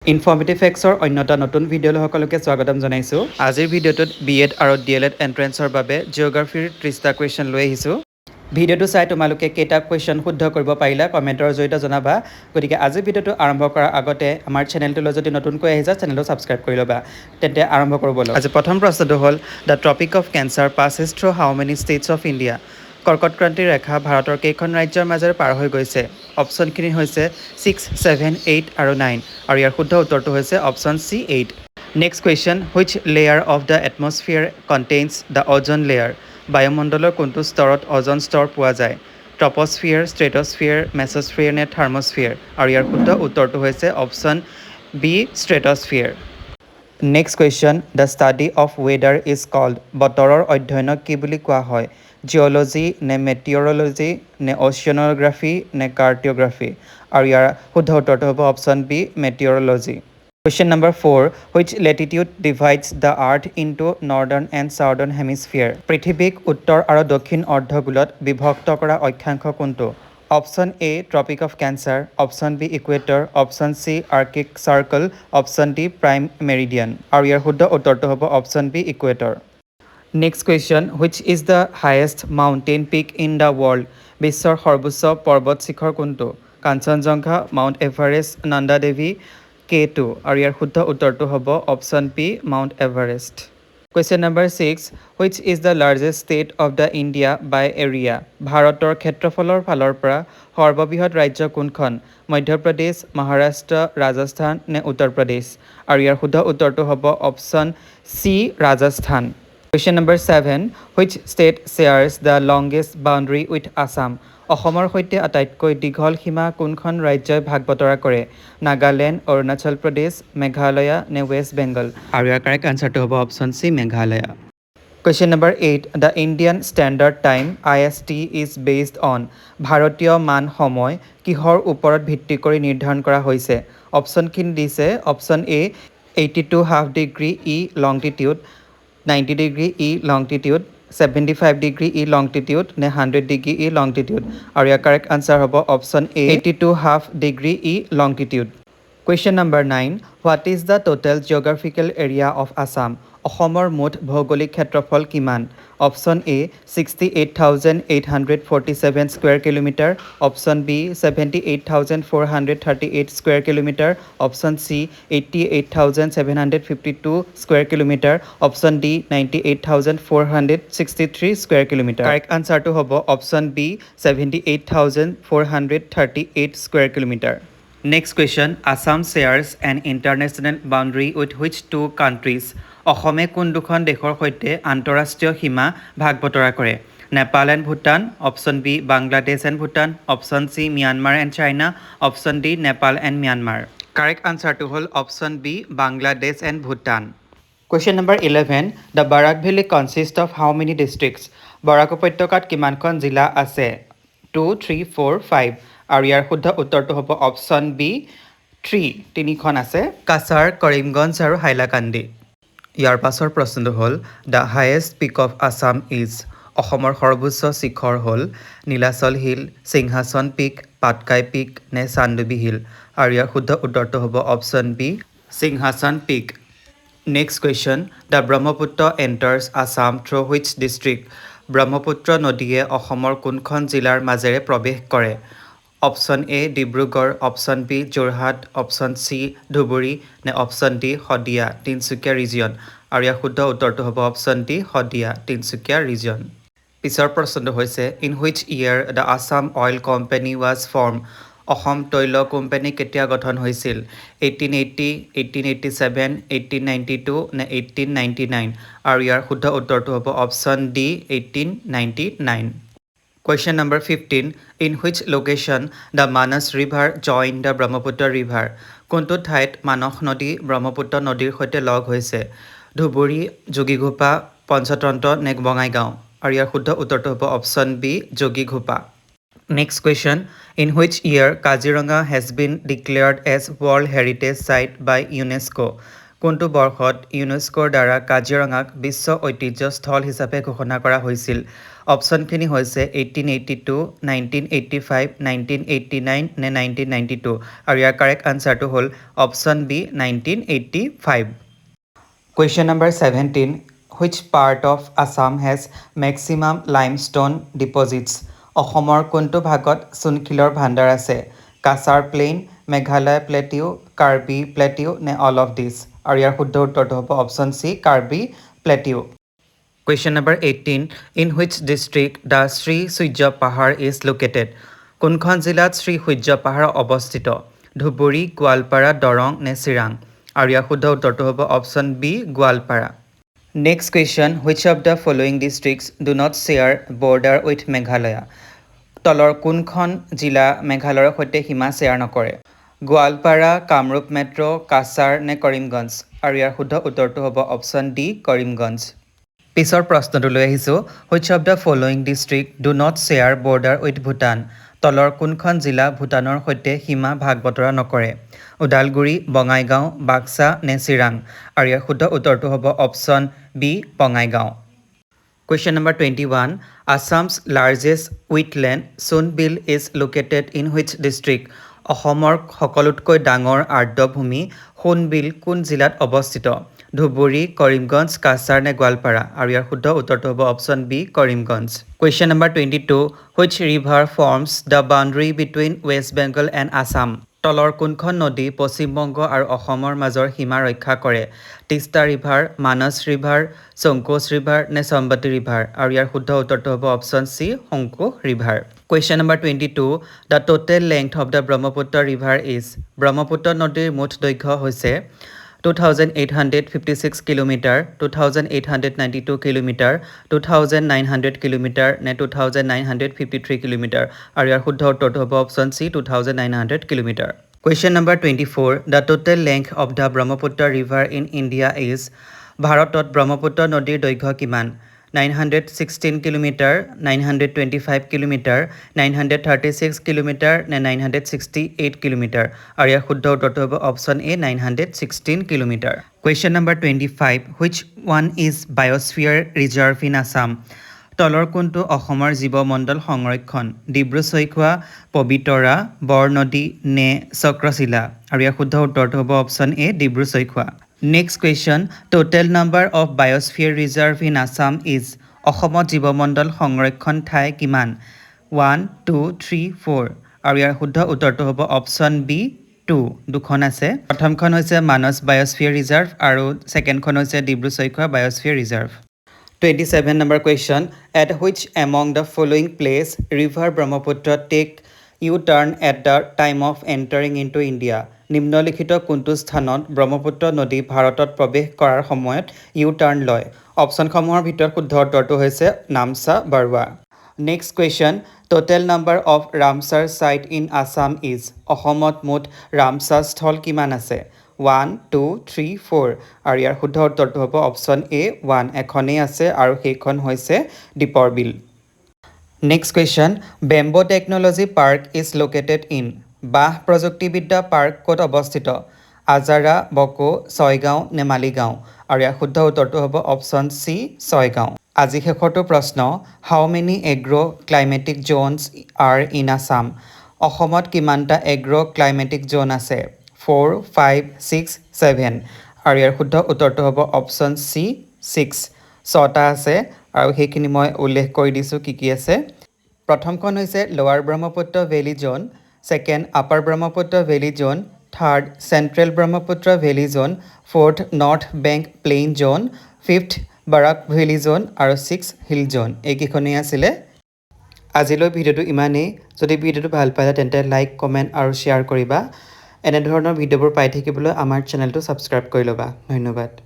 Informative ফেক্টছৰ অন্যটা নতুন ভিডিঅ'লৈ সকলোকে স্বাগতম জনাইছোঁ। আজিৰ ভিডিঅ'টোত BEd আৰু DLEd এণ্ট্ৰেন্সৰ বাবে জিঅ'গ্ৰাফীৰ 30টা কুৱেশ্যন লৈ আহিছোঁ। ভিডিঅ'টো চাই তোমালোকে কেইটা কুৱেশ্যন শুদ্ধ কৰিব পাৰিলা কমেণ্টৰ জৰিয়তে জনাবা। গতিকে আজিৰ ভিডিঅ'টো আৰম্ভ কৰাৰ আগতে আমাৰ চেনেলটোলৈ যদি নতুনকৈ আহিছা চেনেলটো ছাবস্ক্ৰাইব কৰি ল'বা। তেন্তে আৰম্ভ কৰোঁ ব'লক। আজি প্ৰথম প্ৰশ্নটো হ'ল the tropic of cancer passes through how many states of India? কৰ্কটক্ৰান্তিৰ ৰেখা ভাৰতৰ কেইখন ৰাজ্যৰ মাজেৰে পাৰ হৈ গৈছে? অপশ্যনখিনি হৈছে 6, 7, 8 আৰু 9 আৰু ইয়াৰ শুদ্ধ উত্তৰটো হৈছে option C 8। Next question, which layer of the atmosphere contains the ozone layer? বায়ুমণ্ডলৰ কোনটো স্তৰত অজন স্তৰ পোৱা যায়? ট্ৰপ'স্ফিয়াৰ, ষ্ট্ৰেট'স্ফিয়াৰ, মেছ'স্ফিয়াৰ নে থাৰ্ম'স্ফিয়াৰ? আৰু ইয়াৰ শুদ্ধ উত্তৰটো হৈছে option B stratosphere. Next question, the study of weather is called? বতৰৰ অধ্যয়নক কি বুলি কোৱা হয়? জিঅ'লজি নে মেটিঅ'ৰলজি নে অচিয়ানোগ্ৰাফী নে কাৰ্টিঅ'গ্ৰাফী? আৰু ইয়াৰ শুদ্ধ উত্তৰটো হ'ব option B meteorology. Question number 4, which latitude divides the earth into northern and southern hemisphere? পৃথিৱীক উত্তৰ আৰু দক্ষিণ অৰ্ধগোলত বিভক্ত কৰা অক্ষাংশ কোনটো? Option A tropic of cancer, option B equator, option C arctic circle, option D prime meridian. আৰু ইয়াৰ শুদ্ধ উত্তৰটো হ'ব option B equator. Next question, which is the highest mountain peak in the world? বিশ্বৰ সৰ্বোচ্চ পৰ্বত শিখৰ কোনটো? Kanchenjunga, mount Everest, Nanda Devi, K2। আৰু ইয়াৰ শুদ্ধ উত্তৰটো হ'ব option P Mount Everest. Question number 6, which is the largest state of the India by area? ভাৰতৰ ক্ষেত্ৰফলৰ ফালৰ পৰা সৰ্ববৃহৎ ৰাজ্য কোনখন? মধ্যপ্ৰদেশ, মহাৰাষ্ট্ৰ, ৰাজস্থান নে উত্তৰ প্ৰদেশ? আৰু ইয়াৰ শুদ্ধ উত্তৰটো হ'ব option C Rajasthan. Question number 7, which state shares the longest boundary with Assam? অসমৰ সৈতে আটাইতকৈ দীঘল সীমা কোনখন ৰাজ্যই ভাগ বতৰা কৰে? নাগালেণ্ড, অৰুণাচল প্ৰদেশ, মেঘালয়া নে ৱেষ্ট বেংগল? আৰু ইয়াৰ কাৰেক্ট আনচাৰটো হ'ব option C Meghalaya. Question number 8, the Indian standard time IST is based on? ভাৰতীয় মান সময় কিহৰ ওপৰত ভিত্তি কৰি নিৰ্ধাৰণ কৰা হৈছে? অপশ্যনখিনি দিছে option A 82 half degree E longitude, 90 degree E longitude, 75 degree E longitude নে 100 ডিগ্ৰী ই লংটিটিউড? আৰু ইয়াৰ কাৰেক্ট আনচাৰ হ'ব option A 82 half degree E longitude. Question number 9, what is the total geographical area of Assam? অসমৰ মুঠ ভৌগোলিক ক্ষেত্ৰফল কিমান? Option A 68,847 square kilometre, option B 78,438 square kilometre, option C 88,752 square kilometre, option D 98,463 square kilometre. Correct আনচাৰটো হ'ব option B 78,438 square kilometre. Next question, Assam shares an international boundary with which two countries? অসমে কোন দুখন দেশৰ সৈতে আন্তঃৰাষ্ট্ৰীয় সীমা ভাগ বতৰা কৰে? Nepal and Bhutan, option B Bangladesh and Bhutan, option C Myanmar and China, option D Nepal and Myanmar. Correct আনচাৰটো হ'ল option B Bangladesh and Bhutan. Question number 11, the Barak valley consist of how many districts? Barak উপত্যকাত কিমানখন জিলা আছে? 2, 3, 4, 5। আৰু ইয়াৰ শুদ্ধ উত্তৰটো হ'ব অপশ্যন বি 3, 3খন আছে। কাছাৰ, কৰিমগঞ্জ আৰু হাইলাকান্দি। ইয়াৰ পাছৰ প্ৰশ্নটো হ'ল the highest peak of Assam is? অসমৰ সৰ্বোচ্চ শিখৰ হ'ল Nilachal hill, Singhason peak, Patkai peak নে চান্দুবি হিল? আৰু ইয়াৰ শুদ্ধ উত্তৰটো হ'ব option B Singhason peak. Next question, the Brahmaputra enters Assam through which district? Brahmaputra নদীয়ে অসমৰ কোনখন জিলাৰ মাজেৰে প্ৰৱেশ কৰে? Option A Dibrugarh, option B Jorhat, option C Dhubri নে option D Sadiya Tinsukia region? আৰু ইয়াৰ শুদ্ধ উত্তৰটো হ'ব option D Sadiya Tinsukia region. পিছৰ প্ৰশ্নটো হৈছে, in which year the Assam oil company was form? Assam তৈল কোম্পানী কেতিয়া গঠন হৈছিল? 1880, 1887, 1892 নে 1899? আৰু ইয়াৰ শুদ্ধ উত্তৰটো হ'ব option D 1899। Question number 15, in which location the Manas river join the Brahmaputra river? কোনটো ঠাইত মানস নদী ব্ৰহ্মপুত্ৰ নদীৰ সৈতে লগ হৈছে? ধুবুৰী, যোগীঘোপা, পঞ্চতন্ত্ৰ নে বঙাইগাঁও? আৰু ইয়াৰ শুদ্ধ উত্তৰটো হ'ব option B Jogighopa. Next question, in which year Kaziranga has been declared as world heritage site by UNESCO? কোনটো বৰ্ষত ইউনেস্কোৰ দ্বাৰা কাজিৰঙাক বিশ্ব ঐতিহ্য স্থল হিচাপে ঘোষণা কৰা হৈছিল অপশ্যনখিনি হৈছে 1882 1985 1989 নে 1992 আৰু ইয়াৰ কাৰেক্ট আনসাৰটো হ'ল option B 1985 Question number 17 Which part of Assam has maximum limestone deposits অসমৰ কোনটো ভাগত চুনশিলৰ ভাণ্ডাৰ আছে কাছাৰ প্লেইন মেঘালয় প্লেটিউ কাৰ্বি প্লেটিউ নে অল অফ দিছ আৰু ইয়াৰ শুদ্ধ উত্তৰটো হ'ব option C Karbi প্লেটিউ Question number 18 In which district the Sri Sujya Pahar is located কোনখন জিলাত শ্ৰী সূৰ্য পাহাৰ অৱস্থিত ধুবুৰী গোৱালপাৰা দৰং নে চিৰাং আৰু ইয়াৰ শুদ্ধ উত্তৰটো হ'ব option B Goalpara Next question Which of the following districts do not share border with Meghalaya তলৰ কোনখন জিলা মেঘালয়ৰ সৈতে সীমা শ্বেয়াৰ নকৰে গোৱালপাৰা কামৰূপ মেট্ৰ' কাছাৰ নে কৰিমগঞ্জ আৰু ইয়াৰ শুদ্ধ উত্তৰটো হ'ব অপশ্যন ডি কৰিমগঞ্জ পিছৰ প্ৰশ্নটো লৈ আহিছোঁ Which of the following district do not share border with Bhutan তলৰ কোনখন জিলা ভূটানৰ সৈতে সীমা ভাগ বতৰা নকৰে ওদালগুৰি বঙাইগাঁও বাক্সা নে চিৰাং আৰু ইয়াৰ শুদ্ধ উত্তৰটো হ'ব option B Bongaigaon Question number 21 Assam's largest wetland Sunbil is located in which district অসমৰ সকলোতকৈ ডাঙৰ আৰ্দ্ৰভূমি সোণবিল কোন জিলাত অৱস্থিত ধুবুৰী কৰিমগঞ্জ কাছাৰ নে গোৱালপাৰা আৰু ইয়াৰ শুদ্ধ উত্তৰটো হ'ব option B Karimganj Question number 22 Which river forms the boundary between West Bengal and Assam তলৰ কোনখন নদী পশ্চিম বংগ আৰু অসমৰ মাজৰ সীমা ৰক্ষা কৰে তিষ্টা ৰিভাৰ মানস ৰিভাৰ সংকোচ ৰিভাৰ নে সম্বতি ৰিভাৰ আৰু ইয়াৰ শুদ্ধ উত্তৰটো হ'ব অপশ্যন চি সংকোচ river Question number 22 The total length of the Brahmaputra river is Brahmaputra নদীৰ মুঠ দৈৰ্ঘ্য হৈছে 2856 কিলোমিটাৰ 2892 কিলোমিটাৰ 2900 কিলোমিটাৰ নে 2953 কিলোমিটাৰ আৰু ইয়াৰ শুদ্ধ উত্তৰটো হ'ব option C 2900 kilometre Question number 24 The total length of the Brahmaputra river in India is ভাৰতত ব্ৰহ্মপুত্ৰ নদীৰ দৈৰ্ঘ্য কিমান 916 কিলোমিটাৰ 925 কিলোমিটাৰ 936 কিলোমিটাৰ নে 968 কিলোমিটাৰ আৰু ইয়াৰ শুদ্ধ উত্তৰটো হ'ব option A 916 kilometre Question number 25 Which one is biosphere reserve in Assam তলৰ কোনটো অসমৰ জীৱমণ্ডল সংৰক্ষণ ডিব্ৰু-চৈখোৱা পবিতৰা বৰনদী নে চক্ৰশিলা আৰু ইয়াৰ শুদ্ধ উত্তৰটো হ'ব option A Dibru-Saikhowa Next question Total number of biosphere reserve in Assam is অসমত জীৱমণ্ডল সংৰক্ষণ ঠাই কিমান 1 2 3 4 আৰু ইয়াৰ শুদ্ধ উত্তৰটো হ'ব অপশ্যন বি 2 দুখন আছে প্ৰথমখন হৈছে মানস বায়োস্ফিয়াৰ ৰিজাৰ্ভ আৰু সেকেন্ডখন হৈছে Dibru-Saikhowa বায়োস্ফিয়াৰ reserve 27 number question At which among the following place river Brahmaputra take U-turn at the time of entering into India নিম্নলিখিত কোনটো স্থানত ব্ৰহ্মপুত্ৰ নদী ভাৰতত প্ৰৱেশ কৰাৰ সময়ত U-turn লয় অপশ্যনসমূহৰ ভিতৰত শুদ্ধ উত্তৰটো হৈছে নামচা Borooah Next question Total number of Ramsar site in Assam is অসমত মুঠ ৰামসাৰ স্থল কিমান আছে 1 2 3 4 আৰু ইয়াৰ শুদ্ধ উত্তৰটো হ'ব অপশ্যন এ 1 এখনেই আছে আৰু সেইখন হৈছে দীপৰ বিল Next question Bamboo Technology Park is located in বাঁহ প্ৰযুক্তিবিদ্যা পাৰ্ক ক'ত অৱস্থিত আজাৰা বকো ছয়গাঁও নে মালিগাঁও আৰু ইয়াৰ শুদ্ধ উত্তৰটো হ'ব অপশ্যন চি ছয়গাঁও আজি শেষৰটো প্ৰশ্ন How many agro climatic zones are in Assam অসমত কিমানটা এগ্ৰ ক্লাইমেটিক জোন আছে 4 5 6 7 আৰু ইয়াৰ শুদ্ধ উত্তৰটো হ'ব অপশ্যন চি 6 ছটা আছে আৰু সেইখিনি মই উল্লেখ কৰি দিছো কি আছে প্ৰথমখন হৈছে লোৱাৰ ব্ৰহ্মপুত্ৰ ভেলী জোন সেকেন্ড আপাৰ ব্ৰহ্মপুত্ৰ ভেলী জোন থাৰ্ড সেন্ট্ৰেল ব্ৰহ্মপুত্ৰ ভেলী জোন ফৰ্থ নৰ্থ বেংক প্লেইন জোন ফিফথ বাৰাক ভেলী জোন আৰু 6 হিল জোন এইকেইখনেই আছিলে আজিলৈ ভিডিওটো ইমানেই যদি ভিডিওটো ভাল পালে তেন্তে লাইক কমেন্ট আৰু শ্বেয়াৰ কৰিবা এনে ধৰণৰ ভিডিওবোৰ পাই থাকিবলৈ আমাৰ চেনেলটো সাবস্ক্ৰাইব কৰি ল'বা ধন্যবাদ